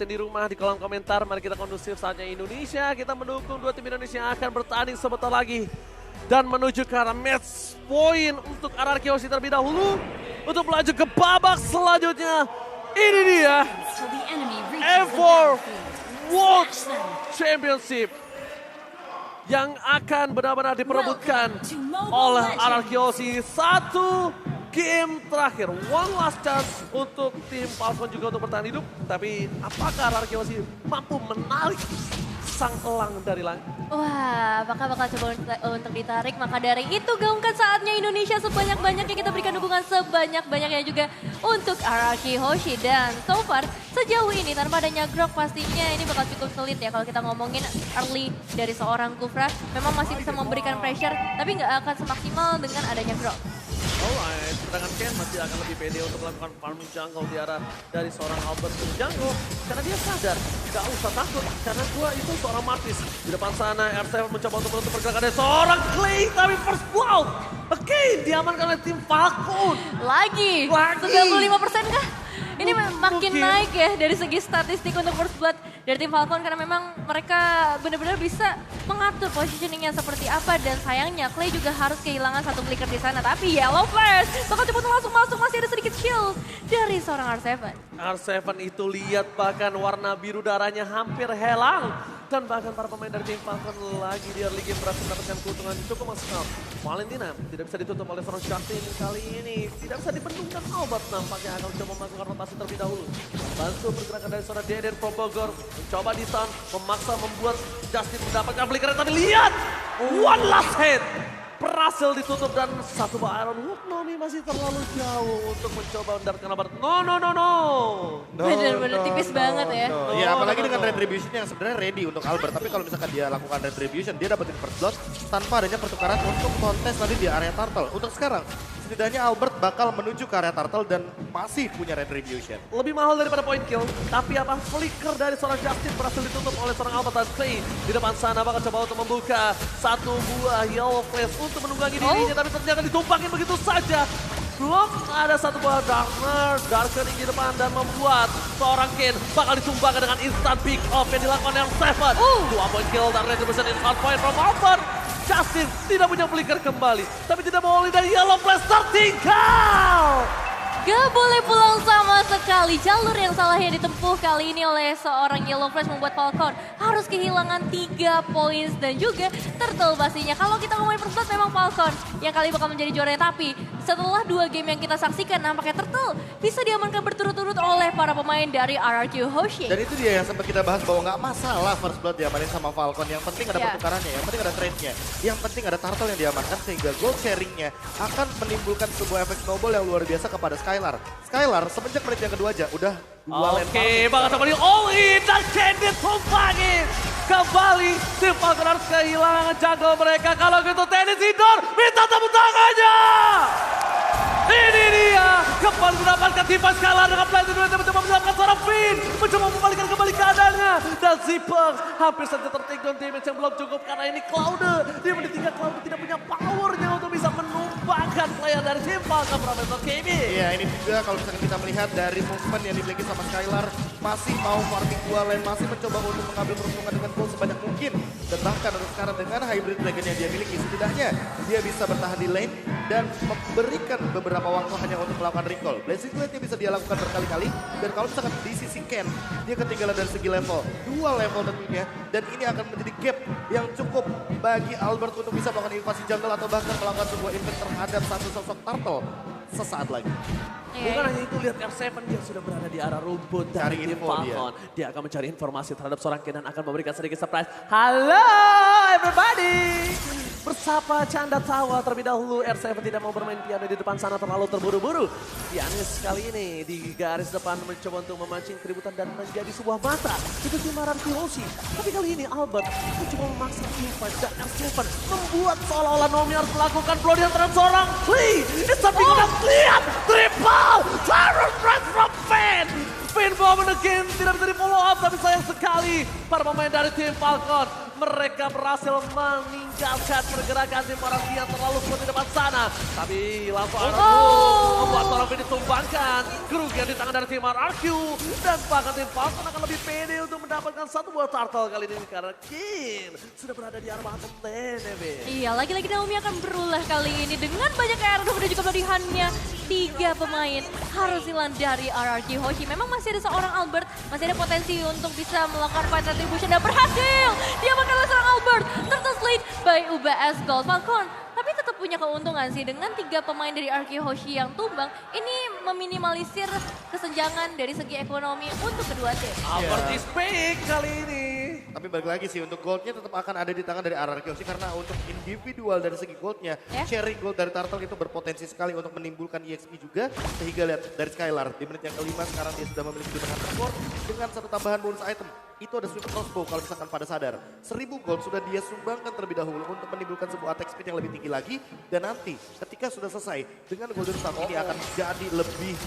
batin di rumah di kolom komentar. Mari kita kondusif saatnya Indonesia. Kita mendukung dua tim Indonesia yang akan bertanding sebentar lagi. Dan menuju ke arah match point untuk RRQ Hoshi terlebih dahulu. Untuk melaju ke babak selanjutnya. Ini dia Evo World Championship. Yang akan benar-benar diperebutkan oleh RRQ Hoshi. Satu game terakhir, one last chance untuk tim Falcon juga untuk bertahan hidup. Tapi apakah RRQ Hoshi mampu menarik sang elang dari langit? Wah, apakah bakal coba untuk ditarik? Maka dari itu gaungkan saatnya Indonesia sebanyak-banyaknya kita berikan dukungan sebanyak-banyaknya juga untuk RRQ Hoshi. Dan so far sejauh ini tanpa adanya Grok pastinya ini bakal cukup sulit ya kalau kita ngomongin early dari seorang Kufra. Memang masih bisa memberikan pressure tapi nggak akan semaksimal dengan adanya Grok. Alright, sedangkan Ken masih akan lebih pede untuk melakukan farming jungle di arah dari seorang Albert Jungle. Karena dia sadar, gak usah takut, karena gua itu seorang Martis. Di depan sana, R7 mencoba untuk menutup pergerakan dari seorang Clay, tapi first blood. Oke, diamankan oleh tim Falcon. Lagi. 95% kah? Ini makin naik ya dari segi statistik untuk first blood dari tim Falcon karena memang mereka benar-benar bisa mengatur positioningnya seperti apa dan sayangnya Clay juga harus kehilangan satu flicker di sana tapi Yellow Flash bakal cepat langsung masuk masih ada sedikit shield dari seorang R7. R7 itu lihat bahkan warna biru darahnya hampir hilang. Dan bahkan para pemain dari tim Falcon lagi di early game berhasil mendapatkan keuntungan cukup maksimal. Valentina tidak bisa ditutup oleh seorang Justin kali ini. Tidak bisa dibendungkan Albert nampaknya akan mencoba melakukan rotasi terlebih dahulu. Bantu pergerakan dari seorang Deden Pro Bogor. Mencoba di-stun, memaksa membuat Justin mendapatkan flicker. Tapi lihat, one last hit. Berhasil ditutup dan satu Iron Hook. Nomi masih terlalu jauh untuk mencoba mendapatkan Albert. No. Bener-bener tipis banget ya. Ya apalagi dengan Retribution yang sebenarnya ready untuk Albert. Tapi kalau misalkan dia lakukan Retribution, dia dapetin first blood tanpa adanya pertukaran untuk kontes nanti di area Turtle. Untuk sekarang, setidaknya Albert bakal menuju ke area Turtle dan masih punya Retribution. Lebih mahal daripada point kill, tapi apa flicker dari seorang Justin berhasil ditutup oleh seorang Albert dan Clay. Di depan sana bakal coba untuk membuka satu buah Yellow Flash untuk menunggangi dirinya, tapi ternyata ditumpangin begitu saja. Belum ada satu buah Darkening di depan dan membuat seorang Ken bakal disumbangkan dengan instant pick off yang dilakukan yang Seven. 2 point kill dan Retribution instant point from Albert. Justin tidak punya flicker kembali, tapi tidak mau dari Yellow Flash tertinggal. Gak boleh pulang sama sekali. Jalur yang salahnya ditempuh kali ini oleh seorang Yellow Flash membuat Falcon harus kehilangan 3 poin dan juga Turtle pastinya. Kalau kita ngomongin first blood memang Falcon yang kali bakal menjadi juaranya. Tapi setelah 2 game yang kita saksikan nampaknya Turtle bisa diamankan berturut-turut oleh para pemain dari RRQ Hoshi. Dan itu dia yang sempat kita bahas bahwa nggak masalah first blood diamanin sama Falcon. Yang penting ada pertukarannya, yang penting ada trade-nya. Yang penting ada Turtle yang diamankan sehingga gold sharing-nya akan menimbulkan sebuah efek snowball yang luar biasa kepada Skylar semenjak menit yang kedua aja udah 2 lane. Oke, bakal kembali all in dan Candy tumpangin. Kembali tim Falcon harus kehilangan jungle mereka. Kalau gitu tenis indoor, minta tepuk tangannya. Ini dia, kembali mendapatkan timpa Skylar dengan Blade Duet yang mencoba menyelamatkan seorang Finn. Mencoba membalikan kembali keadaannya. Dan Zipper hampir saja tertake down damage yang belum cukup karena ini Cloud. Di menit 3 Cloud tidak punya powernya untuk bisa menumbangkan player dari tim Falcon Profesor KB. Iya ini juga kalau misalkan kita melihat dari movement yang dimiliki sama Skylar. Masih mau farming 2 lane, masih mencoba untuk mengambil peruntungan dengan gold sebanyak mungkin. Dan bahkan untuk sekarang dengan hybrid dragon yang dia miliki, setidaknya dia bisa bertahan di lane dan memberikan beberapa waktu hanya untuk melakukan recall. Blazing Blade bisa dia lakukan berkali-kali dan kalau misalkan di sisi Ken, dia ketinggalan dari segi level. 2 level tentunya dan ini akan menjadi gap yang cukup bagi Albert untuk bisa melakukan invasi jungle atau bahkan melakukan sebuah impact terhadap satu sosok Turtle sesaat lagi. Bukan hanya itu, lihat R7 dia sudah berada di arah rumput dari tim Falcon. Dia akan mencari informasi terhadap seorang Ken dan akan memberikan sedikit surprise. Halo everybody! Bersapa canda tawa terlebih dahulu, R7 tidak mau bermain piano di depan sana terlalu terburu-buru. Pianis kali ini di garis depan mencoba untuk memancing keributan dan menjadi sebuah mata. Itu tim RRQ Hoshi. Tapi kali ini Albert mencoba memaksa Ivan dan R7 membuat seolah-olah Nomi harus melakukan bloodian terhadap seorang Clay. It's something lihat, triple, Tyrant Red from Finn. Finn Bowman again tidak bisa di follow up tapi sayang sekali para pemain dari tim Falcon mereka berhasil meninggalkan pergerakan tim RRQ yang terlalu kuat di depan sana. Tapi langsung RRQ membuat seorang Finn ditumbangkan. Kerugian di tangan dari tim RRQ. Dan bahkan tim Falcon akan lebih pede untuk mendapatkan satu buah turtle kali ini. Karena Kin sudah berada di arah bottom lane, Vin. Iya, lagi-lagi Naomi akan berulah kali ini dengan banyak aerodrome dan juga pilihannya. 3 pemain harus hilang dari RRQ Hoshi. Memang masih ada seorang Albert, masih ada potensi untuk bisa melakukan fight retribution dan berhasil. Dia bakal seorang Albert, Turtle Slate by UBS Gold Falcon. Tapi tetap punya keuntungan sih dengan 3 pemain dari RRQ Hoshi yang tumbang. Ini meminimalisir kesenjangan dari segi ekonomi untuk kedua tim. Albert is big kali ini. Tapi balik lagi sih untuk goldnya tetap akan ada di tangan dari RRQ sih karena untuk individual dari segi goldnya, sharing gold dari Turtle itu berpotensi sekali untuk menimbulkan EXP juga. Sehingga lihat dari Skylar di menit yang kelima sekarang dia sudah memiliki dengan support dengan satu tambahan bonus item. Itu ada sweep crossbow kalau misalkan pada sadar. 1000 gold sudah dia sumbangkan terlebih dahulu untuk menimbulkan sebuah attack speed yang lebih tinggi lagi. Dan nanti ketika sudah selesai dengan golden staff ini akan jadi lebih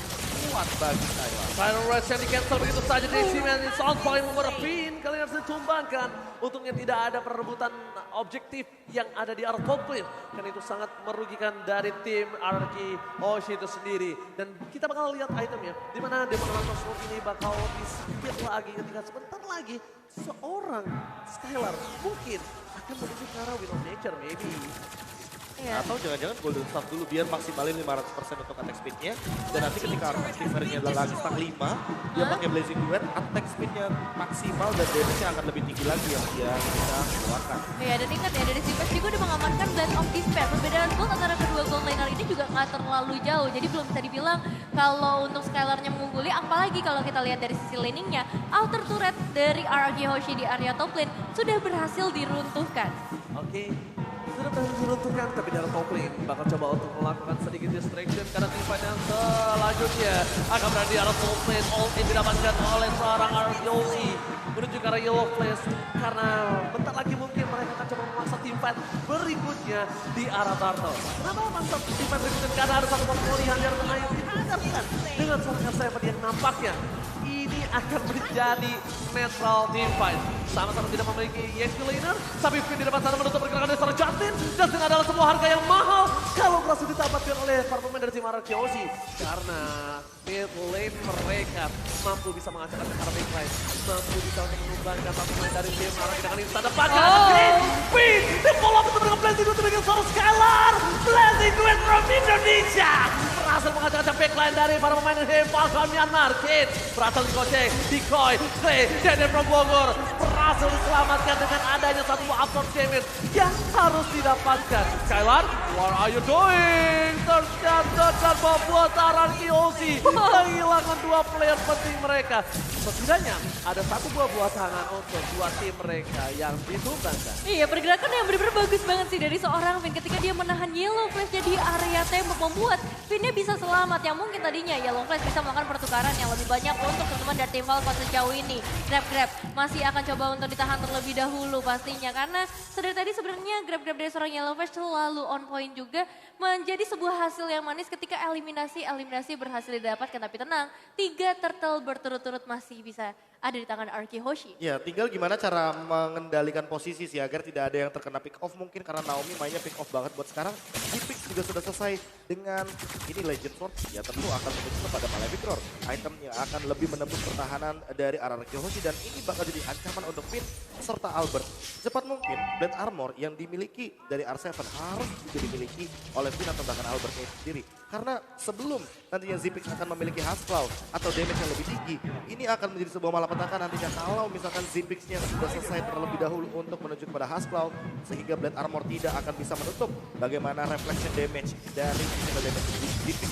kuat bagi Skylar. Final rush yang di-cancel begitu saja. Deciman is on point membuat Finn. Kali ini harus ditumbangkan. Untungnya tidak ada perebutan objektif yang ada di arah top lane. Karena itu sangat merugikan dari tim RRQ Hoshi itu sendiri. Dan kita bakal lihat itemnya. Dimana Demon Hunter Sword ini bakal disipir lagi ketika sebentar lagi seorang Skylar mungkin akan menuju ke arah Wind of Nature maybe. Atau jangan-jangan golden staff dulu biar maksimalin 500% untuk attack speednya. Dan nanti ketika armor-nya adalah lagi stack 5, dia pakai blazing duet, attack speednya maksimal dan damage-nya akan lebih tinggi lagi yang dia bisa keluarkan. Iya, dan ingat ya dari Sivas juga udah mengamankan Blade of Despair. Perbedaan gold antara kedua gold laner ini juga nggak terlalu jauh. Jadi belum bisa dibilang kalau untuk Skylar-nya mengungguli. Apalagi kalau kita lihat dari sisi laningnya, outer turret dari RRQ Hoshi di area top lane sudah berhasil diruntuhkan. Oke. Sudah berhasil diruntuhkan, tapi dari top lane bakal coba untuk melakukan sedikit distraction karena tim fight yang selanjutnya akan berada di arah top lane. All in didapatkan oleh seorang RRQ menuju ke arah yellow flash karena bentar lagi mungkin mereka akan coba memaksa tim fight berikutnya di arah Turtle. Kenapa memaksa tim fight berikutnya? Karena ada satu pemulihan di arah tengah yang dihadapkan dengan seorang Seven yang nampaknya ini akan menjadi netral team fight. Sama-sama tidak memiliki EXP laner, tapi Finn di depan sana menutup pergerakan dari seorang Justin. Justin adalah sebuah harga yang mahal kalau berhasil didapatkan oleh para pemain dari tim RRQ Hoshi. Karena mid lane mereka mampu bisa mengacaukan ke arah backline, mampu bisa untuk menumbangkan para pemain dari tim RRQ dengan instan depan. Finn di follow up dengan blazing duet dengan seorang Skylar. Blazing duet from Indonesia. Berhasil mengacaukan backline dari para pemain dari Falcon Myanmar. Kid berhasil dikocek, Decoy, Clay, Daniel from Bogor. Berhasil diselamatkan dengan adanya satu absorb damage yang harus didapatkan. Skylar, what are you doing? Ternyata dan membuat RRQ Hoshi kehilangan 2 player penting mereka. Setidaknya ada satu buah tangan untuk 2 tim mereka yang ditumbangkan. Iya, pergerakan yang benar-benar bagus banget sih dari seorang Finn ketika dia menahan Yellow Flash-nya di area tembok membuat Finn-nya bisa selamat. Yang mungkin tadinya Yellow Flash bisa melakukan pertukaran yang lebih banyak untuk teman-teman dari tim Falcon sejauh ini. Grab masih akan coba untuk ditahan terlebih dahulu pastinya. Karena sedari tadi sebenarnya grab dari seorang Yellow Flash selalu on point juga. Menjadi sebuah hasil yang manis ketika eliminasi berhasil didapatkan. Tapi tenang, 3 turtle berturut-turut masih bisa ada di tangan RRQ Hoshi. Ya, tinggal gimana cara mengendalikan posisi sih agar tidak ada yang terkena pick off mungkin karena Naomi mainnya pick off banget buat sekarang. Zipix juga sudah selesai dengan ini Legend Sword, ya tentu akan menuju kepada Malefic Roar. Item yang akan lebih menembus pertahanan dari RRQ Hoshi dan ini bakal jadi ancaman untuk Finn serta Albert. Cepat mungkin Blade Armor yang dimiliki dari R7 harus juga dimiliki oleh Finn atau bahkan Albertnya sendiri. Karena sebelum nantinya Zipix akan memiliki Husklaw atau damage yang lebih tinggi, ini akan menjadi sebuah malapetaka nantinya kalau misalkan Zipix-nya sudah selesai terlebih dahulu untuk menuju kepada Husklaw, sehingga Blade Armor tidak akan bisa menutup bagaimana reflection damage dari single damage Zipix.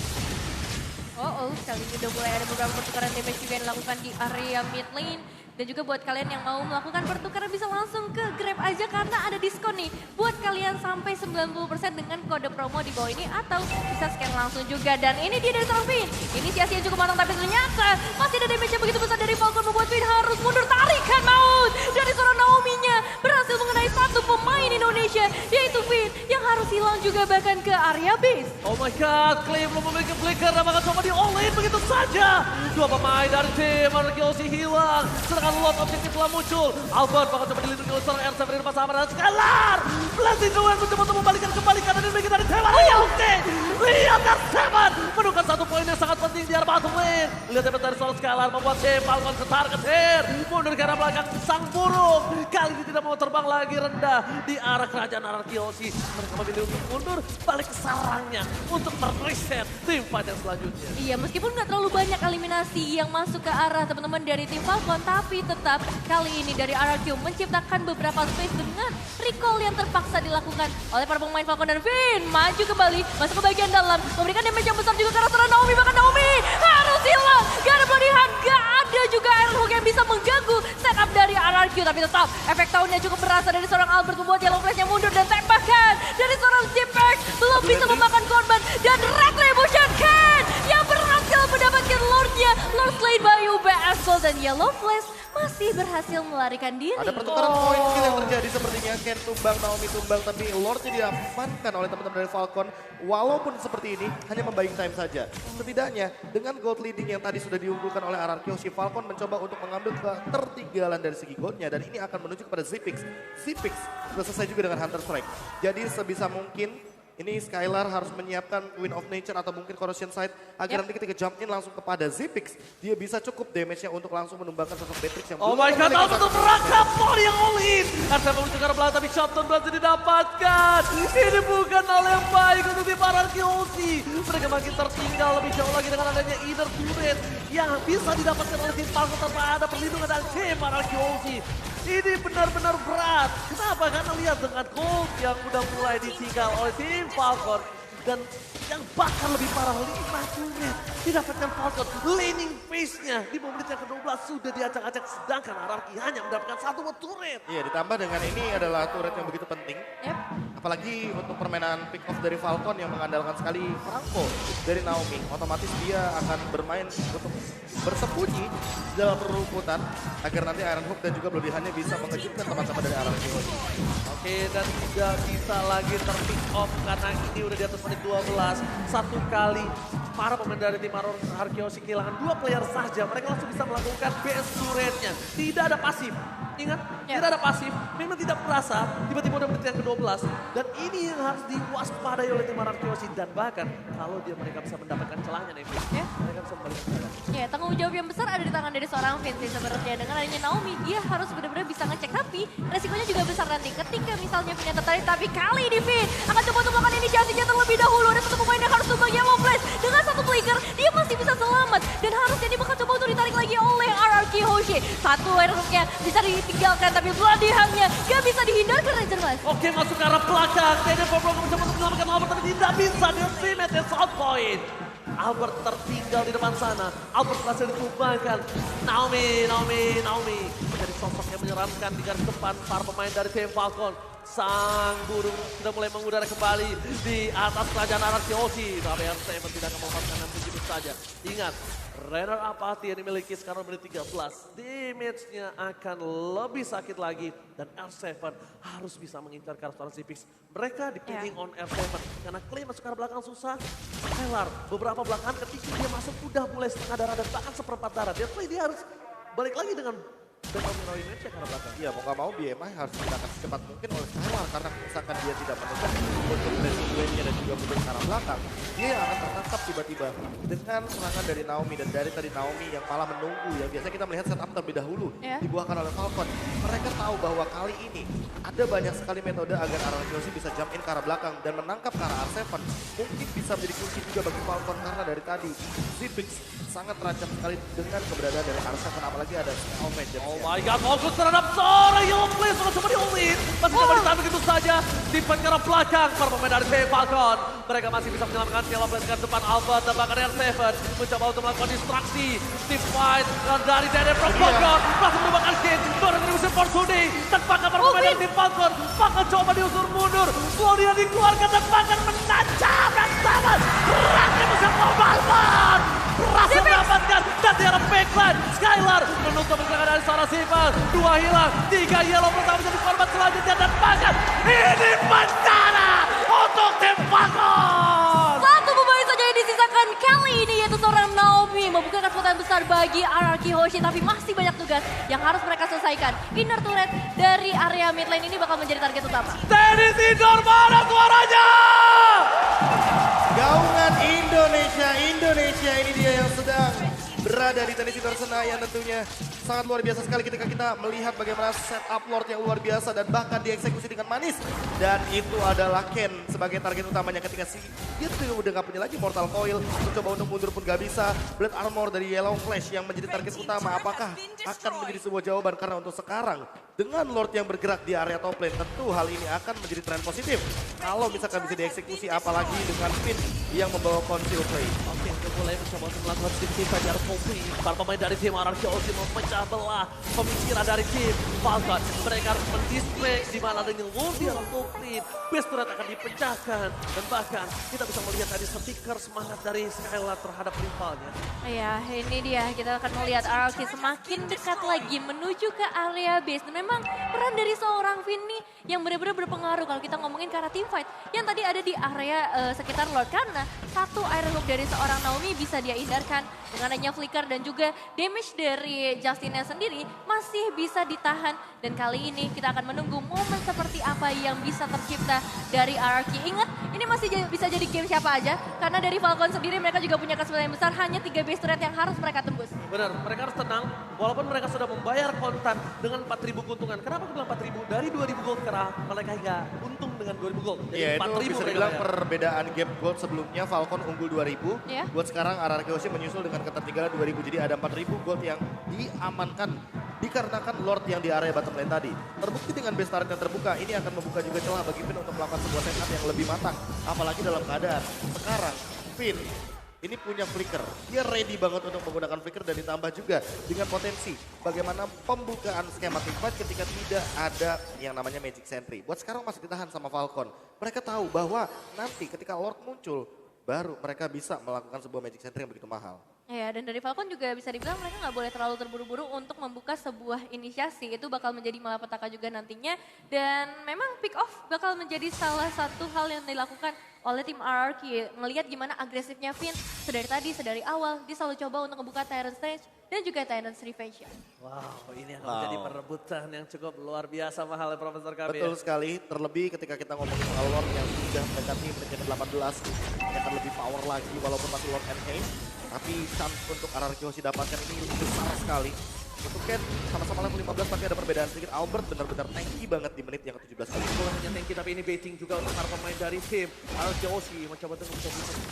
Kali ini udah mulai ada beberapa pertukaran damage juga yang dilakukan di area mid lane. Dan juga buat kalian yang mau melakukan pertukaran bisa langsung ke Grab aja karena ada diskon nih. Buat kalian sampai 90% dengan kode promo di bawah ini atau bisa scan langsung juga. Dan ini dia dari seorang Finn. Inisiasi yang cukup matang tapi ternyata masih ada damage yang begitu besar dari Falcon membuat Finn harus mundur. Tarikan maut dari seorang Naomi-nya berhasil mengenai satu pemain Indonesia yaitu Finn yang harus silang juga bahkan ke area base. Oh my god, Clay belum memiliki flicker dan bakal coba di-all-in begitu saja. Dua pemain dari tim Arkeosi hilang, sedangkan lot objektif telah muncul. Albert bakal coba dilindungi oleh seorang R7 di depan sama dan Skylar. Blessing Duel mencoba untuk membalikan kembali kanan dan dari tim Arkeosi. Lihat R7 menukar satu poin yang sangat penting di arah bottom lane. Lihat hebat dari seorang Skylar membuat tim Falcon ke target here. Mundur ke arah belakang sang burung. Kali ini tidak mau terbang lagi rendah di arah kerajaan Arkeosi. Mereka memilih untuk mundur balik ke sarangnya untuk mereset tim fight yang selanjutnya. Iya, meskipun nggak terlalu banyak eliminasi yang masuk ke arah teman-teman dari tim Falcon, tapi tetap kali ini dari RRQ menciptakan beberapa space dengan recall yang terpaksa dilakukan oleh para pemain Falcon dan Finn. Maju kembali, masuk ke bagian dalam, memberikan damage yang besar juga ke arah Naomi, bahkan Naomi harus hilang. Gak ada bloody hand, gak ada juga Iron Hook yang bisa mengganggu setup dari RRQ, tapi tetap efek tahunnya cukup berasa dari seorang Albert membuat Yellow Flash-nya mundur dan tembakan dari seorang Zipex belum bisa memakan korban dan Retribution Can yang berhasil mendapatkan Lord-nya. Lord Slade by UBS Gold dan Yellow Flash masih berhasil melarikan diri. Ada pertukaran poin skill yang terjadi sepertinya. Ken tumbang, Naomi tumbang, tapi Lordnya diamankan oleh teman-teman dari Falcon. Walaupun seperti ini, hanya membuying time saja. Setidaknya, dengan gold leading yang tadi sudah diunggulkan oleh RRQ, si Falcon mencoba untuk mengambil ketertinggalan dari segi goldnya. Dan ini akan menuju kepada Zipix. Zipix sudah selesai juga dengan Hunter Strike. Jadi sebisa mungkin, ini Skylar harus menyiapkan Wind of Nature atau mungkin Corrosion Sight agar nanti ketika jump in langsung kepada Zipix, dia bisa cukup damage-nya untuk langsung menumbangkan sosok Beatrix yang Oh my god, Albert untuk merangkap volley yang all-in. Arsa menuju ke arah belakang tapi shotdown berhasil didapatkan. Ini bukan hal yang baik untuk tim Arkeosi. Mereka makin tertinggal lebih jauh lagi dengan adanya Either Turret yang bisa didapatkan oleh tim Falcon tanpa ada perlindungan dari tim Arkeosi. Ini benar-benar berat. Kenapa? Karena lihat dengan gold yang udah mulai ditinggal oleh tim Falcon. Dan yang bahkan lebih parah, 5 turret didapatkan Falcon. Laning phase-nya di menit yang ke-12 sudah diacak-acak. Sedangkan Ararki hanya mendapatkan 1 turret. Iya, ditambah dengan ini adalah turret yang begitu penting. Yep. Apalagi untuk permainan pick off dari Falcon yang mengandalkan sekali Franco dari Naomi. Otomatis dia akan bermain untuk bersembunyi dalam rumputan agar nanti Iron Hook dan juga Bloody Hand bisa mengejutkan teman-teman dari RRQ. Oke, dan tidak bisa lagi ter-pick off karena ini udah di atas menit 12. Satu kali para pemain dari tim Arkeosi kehilangan 2 player saja. Mereka langsung bisa melakukan BS turretnya. Tidak ada pasif. Ingat, tidak ada pasif. Memang tidak berasa. Tiba-tiba udah menit yang ke-12. Dan ini yang harus diwaspadai oleh tim Arkeosi. Dan bahkan kalau mereka bisa mendapatkan celahnya nih, mereka bisa membalikan celahnya. Ya, tanggung jawab yang besar ada di tangan dari seorang Vinci sebenarnya. Dengan adanya Naomi, dia harus benar-benar bisa ngecek. Tapi resikonya juga besar nanti. Ketika misalnya Vin tertarik, tapi kali ini Vin akan coba untuk melakukan inisiasinya terlebih dahulu. Ada satu pemain yang harus tumbang Yellow Flash. Dengan satu flicker, dia masih bisa selamat. Dan harusnya dia bakal coba untuk ditarik lagi oleh RRQ Hoshi. Satu airhooknya bisa ditinggalkan, tapi Bloody Hand-nya gak bisa dihindarkan Ranger Mas. Oke, masuk ke arah belakang. Teddy Pablo mencoba untuk menyelamatkan Albert, tapi tidak bisa. Dia teammate south point. Albert tertinggal di depan sana. Albert berhasil ditumbangkan. Naomi. Menjadi sosok yang menyeramkan di garis depan para pemain dari tim Falcon. Sang burung sudah mulai mengudara kembali di atas kerajaan Arkeosi. Tapi R7 tidak akan memanfaatkan dan begitu saja. Ingat, runner up hati yang dimiliki sekarang menit 13. Damage-nya akan lebih sakit lagi. Dan R7 harus bisa mengincar ke arah seorang Zipix. Mereka depending on R7. Karena Clay masuk ke arah belakang susah. Skylar beberapa belakangan ketika dia masuk udah mulai setengah darah dan bahkan seperempat darah. Dia Clay dia harus balik lagi dengan Battle Mineral Image ke arah belakang. Iya, mau gak mau BMI harus digunakan secepat mungkin oleh Skylar. Karena misalkan dia tidak menutup untuk blessing duelnya dan juga mundur ke arah belakang, dia akan tertangkap tiba-tiba dengan serangan dari Naomi. Dan dari tadi Naomi yang malah menunggu ya. Biasanya kita melihat setup terlebih dahulu dibuahkan oleh Falcon. Mereka tahu bahwa kali ini ada banyak sekali metode agar Arkeosi bisa jump in ke arah belakang dan menangkap ke arah R7. Mungkin bisa menjadi kunci juga bagi Falcon karena dari tadi Zipix sangat terancam sekali dengan keberadaan dari R7. Apalagi ada Scout Vengeance. Oh my god, fokus terhadap seorang Yellow Flash. Coba di-all-in. Masih coba ditahan begitu saja. Di ke arah belakang para pemain dari tim Falcon. Mereka masih bisa menyelamatkan Yellow Flash ke depan Albert. Dan bahkan R7 mencoba untuk melakukan distraksi. Team fight dari Dede from Falcon. Langsung merupakan kill. Retribution for today. Tanpa para pemain dari tim Falcon. Bahkan coba diusur mundur. Claudia dikeluarkan dan bahkan menancap. Dan sama. Retribution for Falcon. Berhasil mendapatkan dan di arah backline. Skylar menutup pergerakan dari seorang Sifal. 2 hilang, 3 Yellow pertama menjadi korban selanjutnya. Dan bahkan ini bencana untuk Falcon. Satu pemain saja yang disisakan kali ini yaitu seorang Naomi. Membuka kesempatan besar bagi RRQ Hoshi tapi masih banyak tugas yang harus mereka selesaikan. Inner turret dari area mid lane ini bakal menjadi target utama. Tenis indoor mana suaranya? Gaungan Indonesia ini dia yang sedang berada di tenis indoor Senayan tentunya. Sangat luar biasa sekali ketika kita melihat bagaimana setup Lord yang luar biasa dan bahkan dieksekusi dengan manis. Dan itu adalah Ken sebagai target utamanya ketika dia tuh udah gak punya lagi Mortal Coil. Mencoba untuk mundur pun gak bisa. Blade Armor dari Yellow Flash yang menjadi target utama. Apakah akan menjadi sebuah jawaban? Karena untuk sekarang dengan Lord yang bergerak di area top lane tentu hal ini akan menjadi tren positif. Kalau misalkan bisa dieksekusi apalagi dengan Finn yang membawa conceal play. Oke, udah mulai mencoba untuk melakukan tim Fajar Kopi. Para pemain dari tim RRQ Hoshi memecah belah pemikiran dari tim Falcon. Mereka harus mendisplay di mana dengan Wolf di dalam top lane. Base turret akan dipecahkan. Dan bahkan kita bisa melihat tadi stiker semangat dari Skylar terhadap rivalnya. Ya, ini dia. Kita akan melihat RRQ semakin dekat lagi menuju ke area base. Dan memang peran dari seorang Finn nih yang benar-benar berpengaruh kalau kita ngomongin ke arah team fight. Yang tadi ada di area sekitar Lord. Karena satu Iron Hook dari seorang Naomi bisa dia hindarkan. Dengan adanya flicker dan juga damage dari Justinnya sendiri masih bisa ditahan. Dan kali ini kita akan menunggu momen seperti apa yang bisa tercipta dari RRQ. Ingat, ini masih bisa jadi game siapa aja. Karena dari Falcon sendiri mereka juga punya kesempatan yang besar. Hanya 3 base turret yang harus mereka tembus. Benar, mereka harus tenang. Walaupun mereka sudah membayar kontan dengan 4.000 keuntungan. Kenapa aku bilang 4.000? Dari 2.000 gold karena mereka hingga untung dengan 2.000 gold. Jadi Iya, itu 4.000 bisa mereka dibilang bayar. perbedaan game gold sebelumnya Falcon unggul 2000. Iya. Buat sekarang RRQ Hoshi menyusul dengan ketertinggalan 2000. Jadi ada 4000 gold yang diamankan dikarenakan Lord yang di area bottom lane tadi. Terbukti dengan base turret yang terbuka, ini akan membuka juga celah bagi Finn untuk melakukan sebuah setup yang lebih matang. Apalagi dalam keadaan sekarang Finn ini punya flicker. Dia ready banget untuk menggunakan flicker dan ditambah juga dengan potensi bagaimana pembukaan schematic fight ketika tidak ada yang namanya Magic Sentry. Buat sekarang masih ditahan sama Falcon. Mereka tahu bahwa nanti ketika Lord muncul, baru mereka bisa melakukan sebuah Magic Sentry yang begitu mahal. Ya, dan dari Falcon juga bisa dibilang mereka nggak boleh terlalu terburu-buru untuk membuka sebuah inisiasi. Itu bakal menjadi malapetaka juga nantinya. Dan memang pick off bakal menjadi salah satu hal yang dilakukan oleh tim RRQ. Melihat gimana agresifnya Finn sedari tadi, sedari awal. Dia selalu coba untuk membuka Tyrant Stage dan juga Tyrant's Revenge. Wow, ini akan menjadi perebutan yang cukup luar biasa mahal ya Profesor Kabir. Betul sekali, terlebih ketika kita ngomongin soal Lord yang sudah mendekati menit 18. Ini akan lebih power lagi walaupun masih Lord Enhance. Tapi chance untuk RRQ Hoshi dapatkan ini lebih besar sekali. Untuk Ken sama-sama level 15 tapi ada perbedaan sedikit. Albert benar-benar tanky banget di menit yang ke-17 kali. Bukan hanya tanky tapi ini baiting juga untuk para pemain dari tim RRQ Hoshi. Mencoba untuk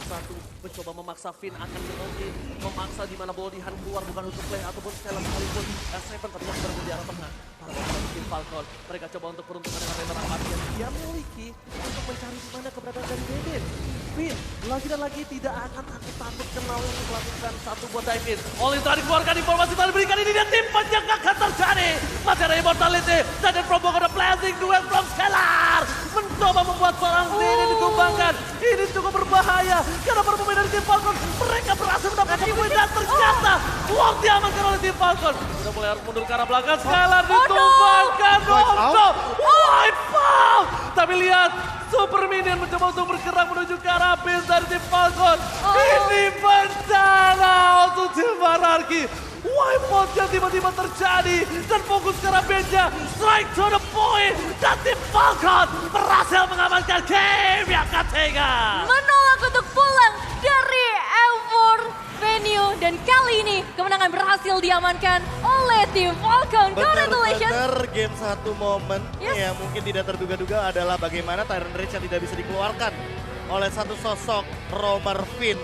satu, mencoba memaksa Finn akan mengungkit, memaksa di mana Boldihan keluar bukan untuk play ataupun Skylar sekalipun Seven tapi yang berada di arah tengah. Para pemain tim Falcon, mereka coba untuk peruntungan dengan Revenant Army yang dia miliki untuk mencari di mana keberadaan dari David. Finn lagi dan lagi tidak akan takut kenal untuk melakukan satu buat dive in. Olin tadi keluarkan informasi tadi berikan ini dia tim panjang akan terjadi. Masih ada immortality dan Probo ada planting duel from Skylar. Mencoba membuat seorang ini ditumbangkan. Ini cukup berbahaya karena para pemain dari tim Falcon mereka berhasil mendapatkan win dan ternyata Lord diamankan oleh tim Falcon. Sudah mulai harus mundur ke arah belakang. Skylar ditumbangkan. Wipe out. Tapi lihat Super Minion mencoba untuk bergerak menuju ke arah base dari tim Falcon. Ini bencana untuk tim RRQ. Wipeout yang tiba-tiba terjadi dan fokus ke arah base-nya. Strike to the point dan tim Falcon berhasil mengamankan game yang ketiga. Menolak untuk pulang dari M4 venue dan kali ini kemenangan berhasil diamankan oleh tim Falcon. Congratulations. Benar-benar game satu momen Yes. yang mungkin tidak terduga-duga adalah bagaimana Tyrant Rage yang tidak bisa dikeluarkan oleh satu sosok Romer Finn.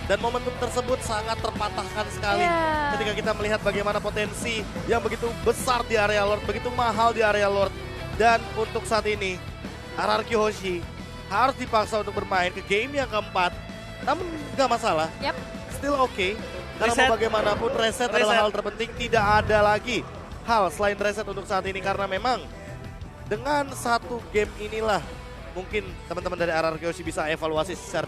Dan momentum tersebut sangat terpatahkan sekali Yeah. ketika kita melihat bagaimana potensi yang begitu besar di area Lord, begitu mahal di area Lord. Dan untuk saat ini RRQ Hoshi harus dipaksa untuk bermain ke game yang keempat. Namun nggak masalah, Yap. still okay. Karena Reset. mau bagaimanapun reset adalah Reset. hal terpenting. Tidak ada lagi hal selain reset untuk saat ini. Karena memang dengan satu game inilah mungkin teman-teman dari RRQ Hoshi bisa evaluasi secara